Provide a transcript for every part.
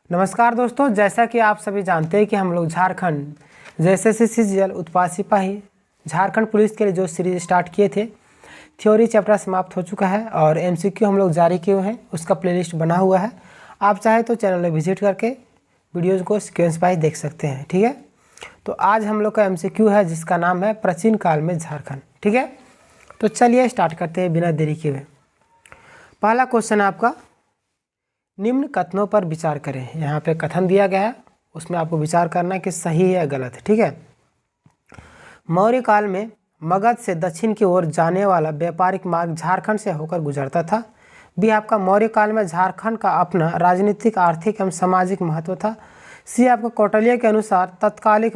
नमस्कार दोस्तों, जैसा कि आप सभी जानते हैं कि हम लोग झारखंड जैसे सीजीएल उत्पाद सिपाही झारखंड पुलिस के लिए जो सीरीज स्टार्ट किए थे, थ्योरी चैप्टर समाप्त हो चुका है और एमसीक्यू हम लोग जारी किए हैं। उसका प्लेलिस्ट बना हुआ है, आप चाहे तो चैनल में विजिट करके वीडियोज़ को सीक्वेंस वाइज देख सकते हैं। ठीक है, तो आज हम लोग का एमसीक्यू है जिसका नाम है प्राचीन काल में झारखंड। ठीक है, तो चलिए स्टार्ट करते हैं बिना देरी किए हुए। पहला क्वेश्चन है आपका, निम्न कथनों पर विचार करें। यहाँ पे कथन दिया गया है, उसमें आपको विचार करना है कि सही है या गलत है। ठीक है, मौर्य काल में मगध से दक्षिण की ओर जाने वाला व्यापारिक मार्ग झारखंड से होकर गुजरता था। बी आपका, मौर्य काल में झारखंड का अपना राजनीतिक, आर्थिक एवं सामाजिक महत्व था। सी आपका, कौटिल्य के अनुसार तत्कालिक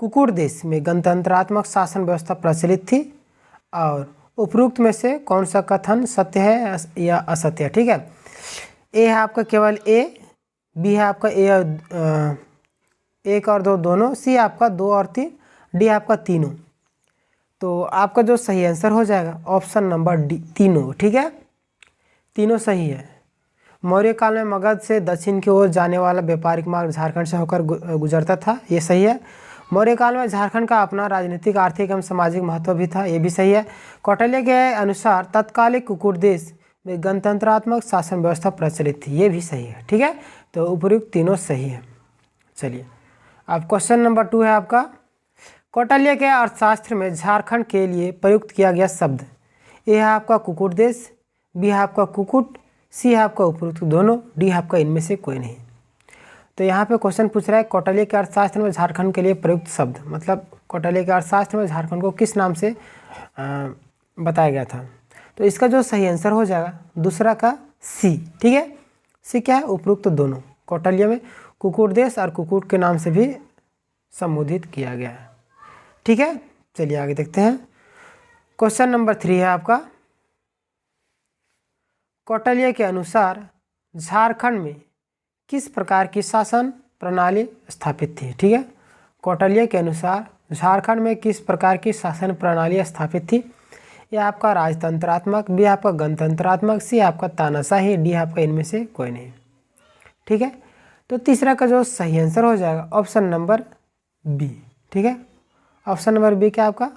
कुकुट देश में गणतंत्रात्मक शासन व्यवस्था प्रचलित थी। और उपरोक्त में से कौन सा कथन सत्य है या असत्य है। ठीक है, ए है आपका केवल ए, बी है आपका एक और दो दोनों, सी आपका दो और तीन, डी आपका तीनों। तो आपका जो सही आंसर हो जाएगा ऑप्शन नंबर डी, तीनों। ठीक है, तीनों सही है। मौर्य काल में मगध से दक्षिण की ओर जाने वाला व्यापारिक मार्ग झारखंड से होकर गुजरता था, ये सही है। मौर्य काल में झारखंड का अपना राजनीतिक, आर्थिक एवं सामाजिक महत्व भी था, ये भी सही है। कौटिल्य के अनुसार तत्कालिक कुकुट देश में गणतंत्रात्मक शासन व्यवस्था प्रचलित थी, ये भी सही है। ठीक है, तो उपयुक्त तीनों सही है। चलिए, अब क्वेश्चन नंबर 2 है आपका, कौटिल्य के अर्थशास्त्र में झारखंड के लिए प्रयुक्त किया गया शब्द। ए है आपका कुकुट देश, बी है आपका कुकुट, सी है आपका उपयुक्त दोनों, डी है आपका इनमें से कोई नहीं। तो यहाँ पे क्वेश्चन पूछ रहा है कौटिल्य के अर्थशास्त्र में झारखंड के लिए प्रयुक्त शब्द, मतलब कौटिल्य के अर्थशास्त्र में झारखंड को किस नाम से बताया गया था। तो इसका जो सही आंसर हो जाएगा दूसरा का सी। ठीक है, सी क्या है, उपयुक्त दोनों। कौटिल्य में कुकुट देश और कुकुट के नाम से भी संबोधित किया गया है। ठीक है, चलिए आगे देखते हैं। क्वेश्चन नंबर 3 है आपका, कौटिल्य के अनुसार झारखंड में किस प्रकार की शासन प्रणाली स्थापित थी। ठीक है, कौटिल्य के अनुसार झारखंड में किस प्रकार की शासन प्रणाली स्थापित थी। ये आपका राजतंत्रात्मक, बी आपका गणतंत्रात्मक, सी आपका तानाशाही, डी आपका इनमें से कोई नहीं। ठीक है, तो तीसरा का जो सही आंसर हो जाएगा ऑप्शन नंबर बी। ठीक है, ऑप्शन नंबर बी क्या आपका,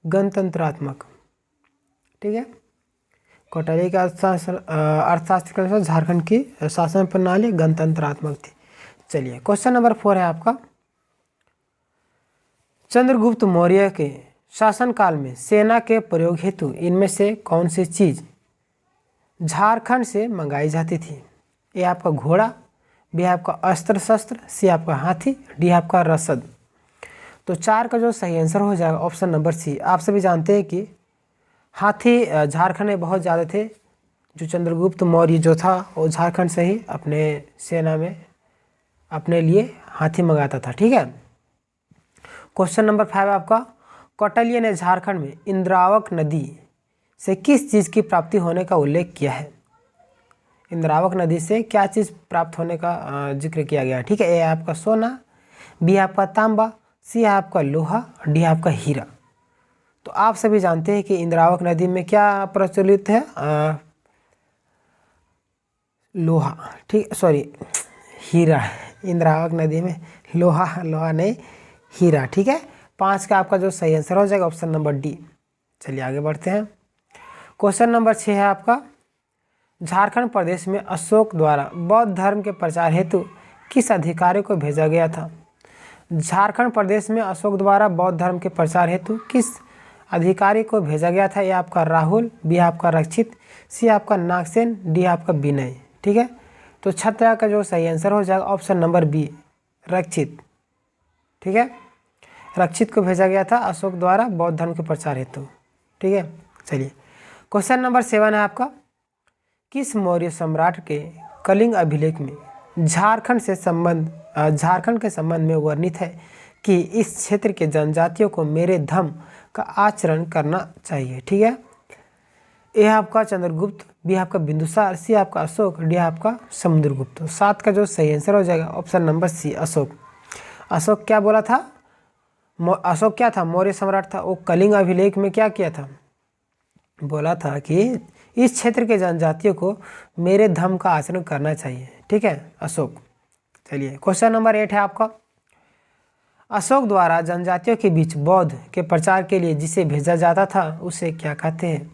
गणतंत्रात्मक। ठीक है, कौटिल्य के अर्थशास्त्र के अनुसार झारखंड की शासन प्रणाली गणतंत्रात्मक थी। चलिए, क्वेश्चन नंबर 4 है आपका, चंद्रगुप्त मौर्य के शासनकाल में सेना के प्रयोग हेतु इनमें से कौन सी चीज झारखंड से मंगाई जाती थी। ए आपका घोड़ा, बी आपका अस्त्र शस्त्र, सी आपका हाथी, डी आपका रसद। तो 4 का जो सही आंसर हो जाएगा ऑप्शन नंबर सी। आप सभी जानते हैं कि हाथी झारखंड में बहुत ज़्यादा थे। जो चंद्रगुप्त मौर्य जो था वो झारखंड से ही अपने सेना में अपने लिए हाथी मंगाता था। ठीक है, क्वेश्चन नंबर 5 आपका, कौटिल्य ने झारखंड में इंद्रावक नदी से किस चीज़ की प्राप्ति होने का उल्लेख किया है। इंद्रावक नदी से क्या चीज़ प्राप्त होने का जिक्र किया गया है। ठीक है, ए आपका सोना, बी आपका तांबा, सी आपका लोहा, डी आपका हीरा। तो आप सभी जानते हैं कि इंद्रावक नदी में क्या प्रचलित है, लोहा। ठीक, सॉरी हीरा। इंद्रावक नदी में लोहा नहीं, हीरा। ठीक है, 5 का आपका जो सही आंसर हो जाएगा ऑप्शन नंबर डी। चलिए आगे बढ़ते हैं। क्वेश्चन नंबर 6 है आपका, झारखंड प्रदेश में अशोक द्वारा बौद्ध धर्म के प्रचार हेतु किस अधिकारी को भेजा गया था। झारखंड प्रदेश में अशोक द्वारा बौद्ध धर्म के प्रचार हेतु किस अधिकारी को भेजा गया था। ये आपका राहुल, बी आपका रक्षित, सी आपका नागसेन, डी आपका विनय। ठीक है, तो 6 का जो सही आंसर हो जाएगा ऑप्शन नंबर बी, रक्षित। ठीक है, रक्षित को भेजा गया था अशोक द्वारा बौद्ध धर्म के प्रचार हेतु। ठीक है, चलिए क्वेश्चन नंबर 7 है आपका, किस मौर्य सम्राट के कलिंग अभिलेख में झारखंड के संबंध में वर्णित है कि इस क्षेत्र के जनजातियों को मेरे धर्म का आचरण करना चाहिए। ठीक है, ए आपका चंद्रगुप्त, बी आपका बिंदुसार, सी आपका अशोक, डी आपका समुद्रगुप्त। 7 का जो सही आंसर हो जाएगा option number C, Ashok. Ashok क्या बोला था, अशोक क्या था, मौर्य सम्राट था। वो कलिंग अभिलेख में क्या किया था, बोला था कि इस क्षेत्र के जनजातियों को मेरे धर्म का आचरण करना चाहिए। ठीक है, अशोक। चलिए क्वेश्चन नंबर 8 है आपका, अशोक द्वारा जनजातियों के बीच बौद्ध के प्रचार के लिए जिसे भेजा जाता था उसे क्या कहते हैं?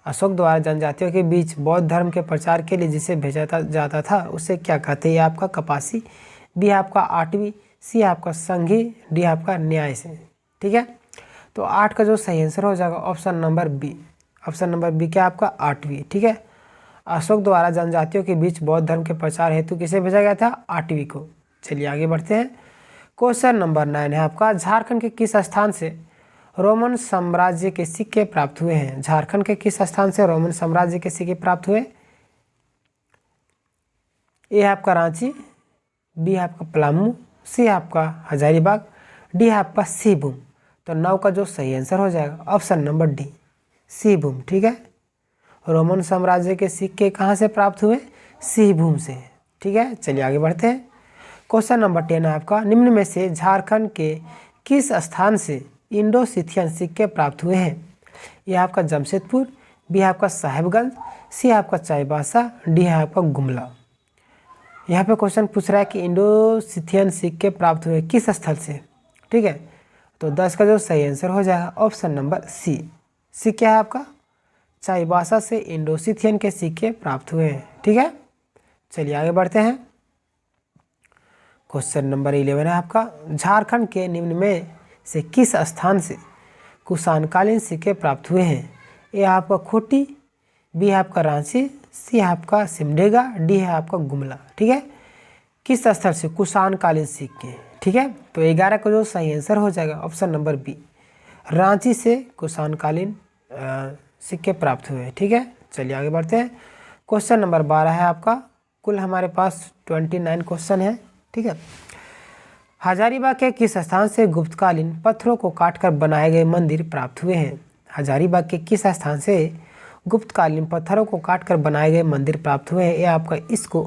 अशोक द्वारा जनजातियों के बीच बौद्ध धर्म के प्रचार के लिए जिसे भेजा जाता था उसे क्या कहते हैं? ये आपका कपासी, बी आपका आठवीं, सी आपका संघी, डी आपका न्याय से। ठीक है, तो 8 का जो सही आंसर हो जाएगा option number B. Option number B क्या आपका? आठवीं। ठीक है, अशोक द्वारा जनजातियों के बीच बौद्ध धर्म के प्रचार हेतु किसे भेजा गया था? आठवीं को। चलिए आगे बढ़ते हैं। क्वेश्चन नंबर 9 है आपका, झारखंड के किस स्थान से रोमन साम्राज्य के सिक्के प्राप्त हुए हैं? झारखंड के किस स्थान से रोमन साम्राज्य के सिक्के प्राप्त हुए? ए है आपका रांची, बी है आपका पलामू, सी आपका हजारीबाग, डी है आपका सिंहभूम। तो 9 का जो सही आंसर हो जाएगा ऑप्शन नंबर डी, सिंहभूम। ठीक है, रोमन साम्राज्य के सिक्के कहाँ से प्राप्त हुए? सिंहभूम से। ठीक है, चलिए आगे बढ़ते हैं। क्वेश्चन नंबर 10 है आपका, निम्न में से झारखंड के किस स्थान से इंडो सिथियन सिक्के प्राप्त हुए हैं? यह आपका जमशेदपुर, बी आपका साहेबगंज, सी आपका चाईबासा, डी है आपका गुमला। यहाँ पे क्वेश्चन पूछ रहा है कि इंडो सिथियन सिक्के प्राप्त हुए किस स्थल से? ठीक है, तो 10 का जो सही आंसर हो जाएगा ऑप्शन नंबर सी। सी क्या है आपका? चाईबासा से इंडो सिथियन के सिक्के प्राप्त हुए हैं। ठीक है, चलिए आगे बढ़ते हैं। क्वेश्चन नंबर 11 है आपका, झारखंड के निम्न में से किस स्थान से कुषाणकालीन सिक्के प्राप्त हुए हैं? ए आपका खूंटी, बी है आपका रांची, सी है आपका सिमडेगा, डी है आपका गुमला। ठीक है, किस स्थल से कुषाणकालीन सिक्के? ठीक है, तो 11 का जो सही आंसर हो जाएगा ऑप्शन नंबर बी, रांची से कुषाणकालीन सिक्के प्राप्त हुए। ठीक है, चलिए आगे बढ़ते हैं। क्वेश्चन नंबर 12 है आपका, कुल हमारे पास 29 क्वेश्चन है। ठीक है, हजारीबाग के किस स्थान से गुप्तकालीन पत्थरों को काटकर बनाए गए मंदिर प्राप्त हुए हैं? हजारीबाग के किस स्थान से गुप्तकालीन पत्थरों को काटकर बनाए गए मंदिर प्राप्त हुए हैं? ए आपका इसको,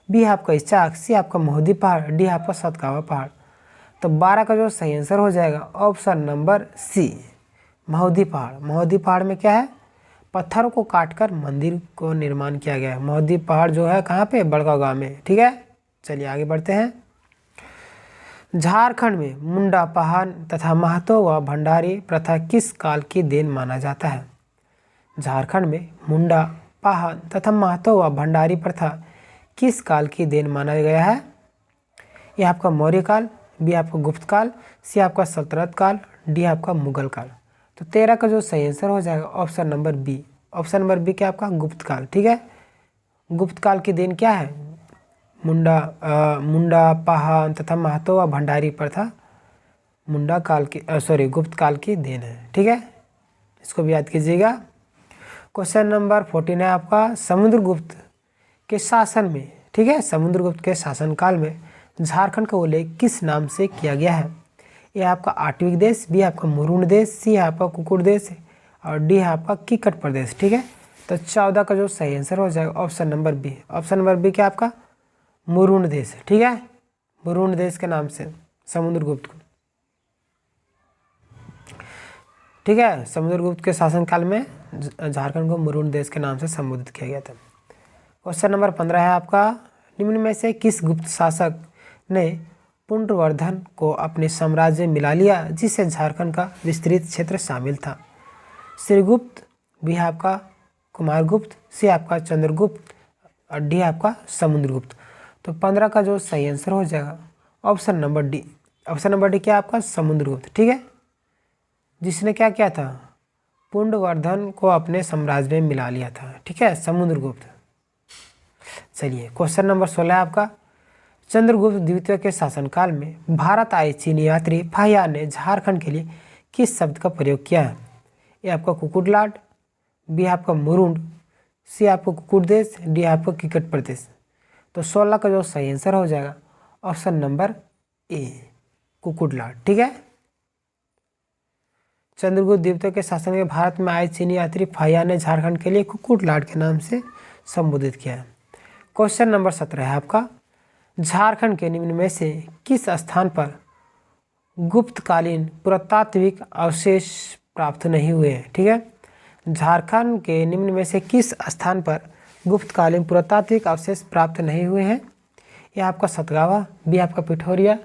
बी आपका इचाक, सी आपका महोदी पहाड़, डी आपका सतकावा पहाड़। तो 12 का जो सही आंसर हो जाएगा ऑप्शन नंबर सी, महोदी पहाड़। महोदी पहाड़ में क्या है? पत्थरों को काटकर मंदिर को निर्माण किया गया है। महोदी पहाड़ जो है कहाँ पे? बड़गांव गाँव में। ठीक है, चलिए आगे बढ़ते हैं। झारखंड में मुंडा पहाड़ तथा महतो व भंडारी प्रथा किस काल की देन माना जाता है? झारखंड में मुंडा पहाड़ तथा महतो व भंडारी प्रथा किस काल की देन माना गया है? यह आपका मौर्य काल, बी आपका गुप्त काल, सी आपका सल्तनत काल, डी आपका मुगल काल। तो 13 का जो सही आंसर हो जाएगा option number B. Option number B क्या आपका? गुप्त काल। ठीक है, गुप्त काल की देन क्या है? मुंडा पहाड़ तथा महतो व भंडारी प्रथा मुंडा काल की गुप्त काल की देन है। ठीक है, इसको भी याद कीजिएगा। क्वेश्चन नंबर 14 है आपका, समुद्रगुप्त के शासन में, ठीक है, समुद्रगुप्त के शासनकाल में झारखंड का उल्लेख किस नाम से किया गया है? ये आपका आटविक देश, बी आपका मुरुण देश, सी आपका कुकुड़ देश और डी है आपका किकट प्रदेश। ठीक है, तो 14 का जो सही आंसर हो जाएगा option number B. Option number B क्या आपका? मुरुण देश। ठीक है, मुरुण देश के नाम से समुद्रगुप्त को, ठीक है, समुद्रगुप्त के शासनकाल में झारखंड को मुरुण देश के नाम से संबोधित किया गया था। क्वेश्चन नंबर 15 है आपका, निम्न में से किस गुप्त शासक ने पुंडवर्धन को अपने साम्राज्य में मिला लिया जिससे झारखंड का विस्तृत क्षेत्र शामिल था? श्रीगुप्त, बी आपका कुमारगुप्त, सी आपका चंद्रगुप्त और डी आपका समुद्रगुप्त। तो 15 का जो सही आंसर हो जाएगा option number D. Option number D क्या आपका? समुद्रगुप्त। ठीक है, जिसने क्या किया था? पुंडवर्धन को अपने साम्राज्य में मिला लिया था। ठीक है, समुद्रगुप्त। चलिए क्वेश्चन नंबर 16 है आपका, चंद्रगुप्त द्वितीय के शासनकाल में भारत आए चीनी यात्री फाहियान ने झारखंड के लिए किस शब्द का प्रयोग किया है? ये आपका कुकुटलाट, बी आपका मुरुंड, सी आपका कुकुट देश, डी आपका किकट प्रदेश। तो 16 का जो सही आंसर हो जाएगा ऑप्शन नंबर ए, कुकुटलाट। ठीक है, चंद्रगुप्त द्वितीय के शासन में भारत में आए चीनी यात्री फाहियान ने झारखंड के लिए कुकुटलाट के नाम से संबोधित किया है। क्वेश्चन नंबर 17 है आपका, झारखंड के निम्न में से किस स्थान पर गुप्तकालीन पुरातात्विक अवशेष प्राप्त नहीं हुए हैं? ठीक है, झारखंड के निम्न में से किस स्थान पर गुप्तकालीन पुरातात्विक अवशेष प्राप्त नहीं हुए हैं? ये आपका सतगावा, बी आपका पिठोरिया,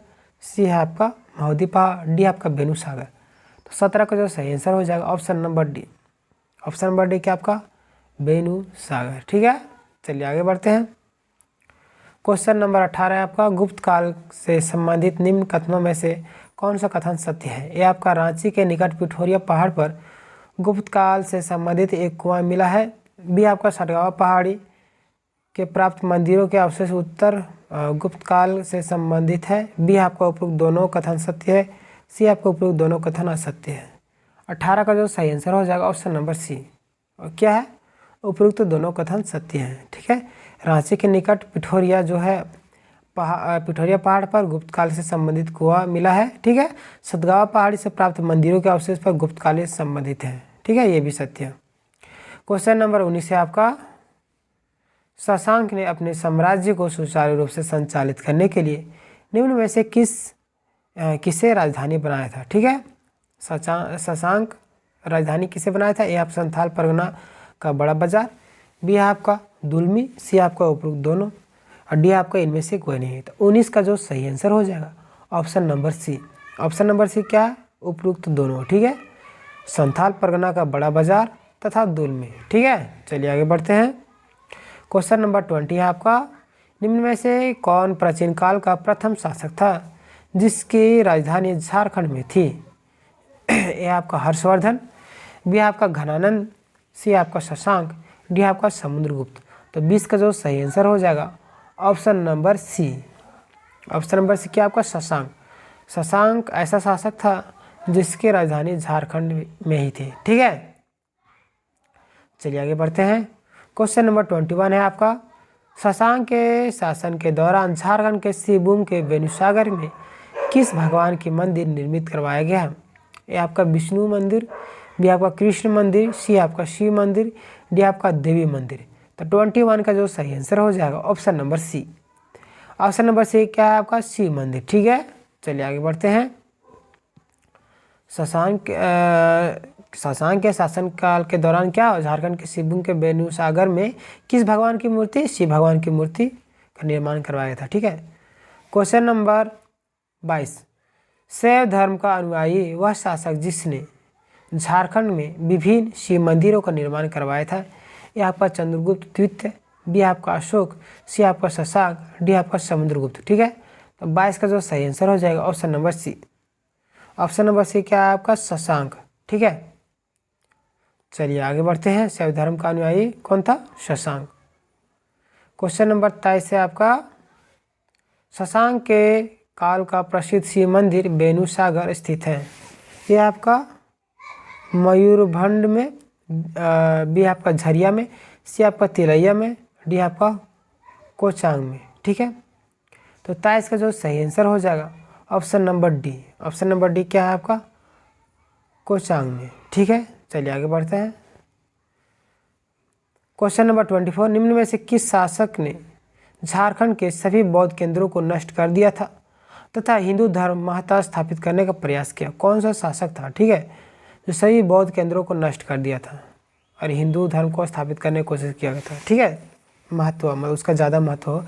सी है आपका महुदी पहाड़, डी आपका बेनू सागर। तो 17 का जो सही आंसर हो जाएगा option number D. Option number D क्या आपका बेनू सागर। ठीक है, चलिए आगे बढ़ते हैं। क्वेश्चन नंबर 18 है आपका, गुप्त काल से संबंधित निम्न कथनों में से कौन सा कथन सत्य है? ये आपका रांची के निकट पिठोरिया पहाड़ पर गुप्त काल से संबंधित एक कुआं मिला है। बी आपका सतगावा पहाड़ी के प्राप्त मंदिरों के अवशेष उत्तर गुप्त काल से संबंधित है। बी आपका उपरोक्त दोनों कथन सत्य है। सी आपका उपरोक्त दोनों कथन असत्य है। 18 का जो सही आंसर हो जाएगा ऑप्शन नंबर सी। और क्या है? उपरोक्त दोनों कथन सत्य है। ठीक है, रांची के निकट पिठोरिया जो है पिठोरिया पहाड़ पर गुप्त काल से संबंधित कुआं मिला है। ठीक है, सतगावा पहाड़ी से प्राप्त मंदिरों के अवशेष पर गुप्त काल से संबंधित है। ठीक है, ये भी सत्य है। क्वेश्चन नंबर 19 है आपका, शशांक ने अपने साम्राज्य को सुचारू रूप से संचालित करने के लिए निम्न में से किसे राजधानी बनाया था? ठीक है, शशांक राजधानी किसे बनाया था? ए आप संथाल परगना का बड़ा बाजार, बी आपका दुलमी, सी आपका उपरोक्त दोनों, और डी आपका इनमें से कोई नहीं है। तो 19 का जो सही आंसर हो जाएगा option number C. Option number C क्या है? उपरोक्त दोनों। ठीक है, संथाल परगना का बड़ा बाजार तथा दुलमी। ठीक है, चलिए आगे बढ़ते हैं। क्वेश्चन नंबर 20 है आपका, निम्न में से कौन प्राचीन काल का प्रथम शासक था जिसकी राजधानी झारखंड में थी? ए आपका हर्षवर्धन, बी आपका घनानंद, सी आपका शशांक, डी आपका समुद्रगुप्त। तो 20 का जो सही आंसर हो जाएगा option number C. Option number C क्या आपका शशांक। शशांक ऐसा शासक था जिसकी राजधानी झारखंड में ही थी। ठीक है, चलिए आगे बढ़ते हैं। क्वेश्चन नंबर 21 है आपका, शशांक के शासन के दौरान झारखंड के सिंहभूम के बेनुसागर में किस भगवान की मंदिर निर्मित करवाया गया है? ये आपका विष्णु मंदिर, बी आपका कृष्ण मंदिर, सी आपका शिव मंदिर, डी आपका देवी मंदिर। तो 21 का जो सही आंसर हो जाएगा option number C. Option number C क्या है आपका? शिव मंदिर। ठीक है, चलिए आगे बढ़ते हैं। शशांक के शासनकाल के दौरान क्या झारखंड के सिंहभूम के बेनुसागर में किस भगवान की मूर्ति? शिव भगवान की मूर्ति का निर्माण करवाया था। ठीक है, क्वेश्चन नंबर 22, शैव धर्म का अनुयायी वह शासक जिसने झारखंड में विभिन्न शिव मंदिरों का निर्माण करवाया था। यह आपका चंद्रगुप्त द्वितीय, बी आपका अशोक, सी आपका शशांक, डी आपका समुद्रगुप्त। ठीक है, तो 22 का जो सही आंसर हो जाएगा option number C. Option number C क्या है आपका? शशांक। ठीक है, चलिए आगे बढ़ते हैं। शैव धर्म का अनुयायी कौन था? शशांक। क्वेश्चन नंबर 23 है आपका, शशांक के काल का प्रसिद्ध शिव मंदिर बेनुसागर स्थित है। यह आपका मयूरभंड में, बी आपका झरिया में, सी आपका तिलैया में, डी आपका कोचांग में। ठीक है, तो 23 का जो सही आंसर हो जाएगा option number D. Option number D क्या है आपका? कोचांग में। ठीक है, चलिए आगे बढ़ते हैं। क्वेश्चन नंबर 24, निम्न में से किस शासक ने झारखंड के सभी बौद्ध केंद्रों को नष्ट कर दिया था तथा हिंदू धर्म महत्ता स्थापित करने का प्रयास किया? कौन सा शासक था? ठीक है, जो सभी बौद्ध केंद्रों को नष्ट कर दिया था और हिंदू धर्म को स्थापित करने की कोशिश किया गया था। ठीक है, महत्व में उसका ज़्यादा महत्व हो।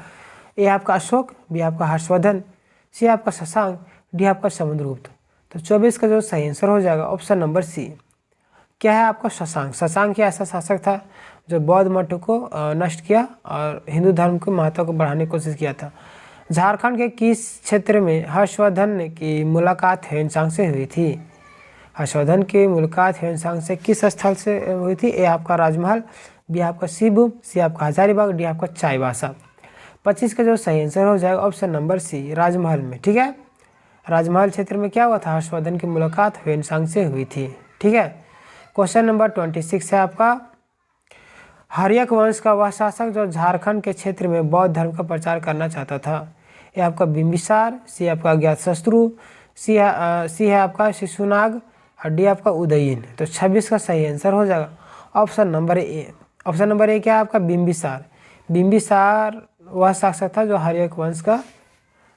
ए आपका अशोक, बी आपका हर्षवर्धन, सी आपका शशांक, डी आपका समुद्रगुप्त। तो 24 का जो सही आंसर हो जाएगा ऑप्शन नंबर सी। क्या है आपका? शशांक। शशांक ही ऐसा शासक था जो बौद्ध मठ को नष्ट किया और हिंदू धर्म के महत्व को बढ़ाने की कोशिश किया था। झारखंड के किस क्षेत्र में हर्षवर्धन की मुलाकात ह्वेनसांग से हुई थी? हर्षवर्धन की मुलाकात ह्वेनसांग से किस स्थल से हुई थी? ए आपका राजमहल, बी आपका सिंहभूम, सी आपका हजारीबाग, डी आपका चाईबासा। 25 का जो सही आंसर हो जाएगा ऑप्शन नंबर सी, राजमहल में। ठीक है, राजमहल क्षेत्र में क्या हुआ था? हर्षवर्धन की मुलाकात ह्वेनसांग से हुई थी। ठीक है, क्वेश्चन नंबर 26 है आपका, हर्यक वंश का वह शासक जो झारखंड के क्षेत्र में बौद्ध धर्म का प्रचार करना चाहता था। ये आपका बिंबिसार, सी आपका अज्ञातशत्रु, सी है आपका शिशुनाग, और डी आपका उदयीन। तो 26 का सही आंसर हो जाएगा option number A. Option number A क्या है आपका? बिंबिसार। बिंबिसार वह शासक था जो हर्यक वंश का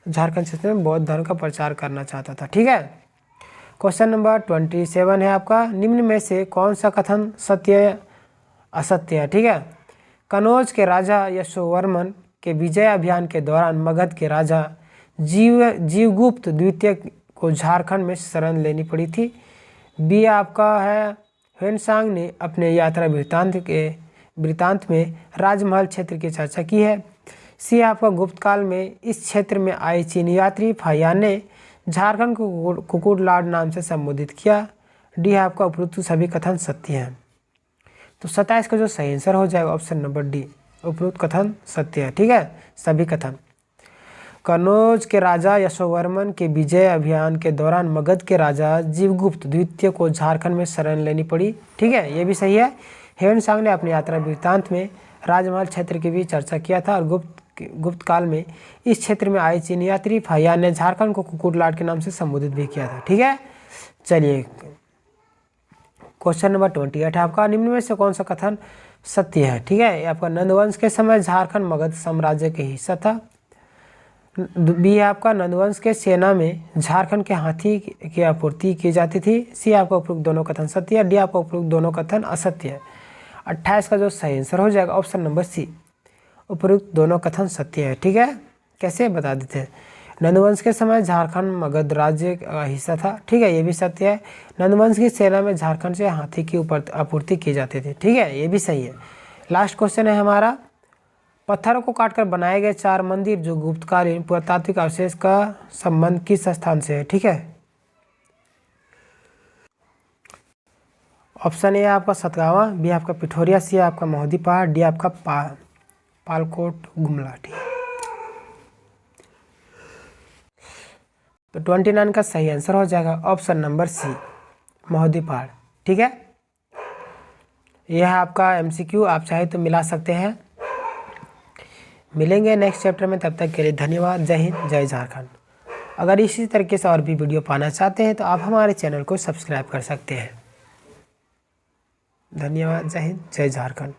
झारखंड क्षेत्र में बौद्ध धर्म का प्रचार करना चाहता था। ठीक है, क्वेश्चन नंबर 27 है आपका, निम्न में से कौन सा कथन सत्य असत्य है? ठीक है, कनौज के राजा यशोवर्मन के विजय अभियान के दौरान मगध के राजा जीवगुप्त द्वितीय को झारखंड में शरण लेनी पड़ी थी। बी आपका है, ह्वेनसांग ने अपने यात्रा वृत्तांत में राजमहल क्षेत्र की चर्चा की है। सी आपका, गुप्त काल में इस क्षेत्र में आए चीनी यात्री फाहियान ने झारखंड को कुकुटलाड नाम से संबोधित किया। डी आपका, उपरोक्त सभी कथन सत्य हैं। तो 27 का जो सही आंसर हो जाएगा ऑप्शन नंबर डी, उपरोक्त कथन सत्य है। ठीक है, सभी कथन। कनौज के राजा यशोवर्मन के विजय अभियान के दौरान मगध के राजा जीवगुप्त द्वितीय को झारखंड में शरण लेनी पड़ी। ठीक है, ये भी सही है। ह्वेनसांग ने अपनी यात्रा वृत्तांत में राजमहल क्षेत्र की भी चर्चा किया था और गुप्त काल में इस क्षेत्र में आए चीनी यात्री फाहियान ने झारखंड को कुकुटलाड के नाम से संबोधित भी किया था। ठीक है, चलिए क्वेश्चन नंबर 28 है आपका, निम्न में से कौन सा कथन सत्य है? ठीक है, ये आपका, नंदवंश के समय झारखंड मगध साम्राज्य के हिस्सा था। बी आपका, नंदवंश के सेना में झारखंड के हाथी की आपूर्ति की जाती थी। सी आपका, उपरोक्त दोनों कथन सत्य है। डी आपका, उपरोक्त दोनों कथन असत्य है। 28 का जो सही आंसर हो जाएगा ऑप्शन नंबर सी, उपरोक्त दोनों कथन सत्य है। ठीक है, कैसे बता देते हैं, नंदवंश के समय झारखंड मगध राज्य का हिस्सा था। ठीक है, ये भी सत्य है। नंदवंश की सेना में झारखंड से हाथी की आपूर्ति की जाती थी। ठीक है, ये भी सही है। लास्ट क्वेश्चन है हमारा, पत्थरों को काटकर बनाए गए 4 मंदिर जो गुप्तकालीन पुरातात्विक अवशेष का संबंध किस स्थान से है? ठीक है, ऑप्शन ए आपका सतगावा, बी आपका पिठोरिया, सी आपका महोदी पहाड़, डी आपका पालकोट गुमला। ठीक है, तो 29 का सही आंसर हो जाएगा ऑप्शन नंबर सी, महोदी पहाड़। ठीक है, यह है आपका एमसीक्यू, आप चाहे तो मिला सकते हैं। मिलेंगे नेक्स्ट चैप्टर में, तब तक के लिए धन्यवाद। जय हिंद, जय झारखंड। अगर इसी तरीके से और भी वीडियो पाना चाहते हैं तो आप हमारे चैनल को सब्सक्राइब कर सकते हैं। धन्यवाद, जय हिंद, जय झारखंड।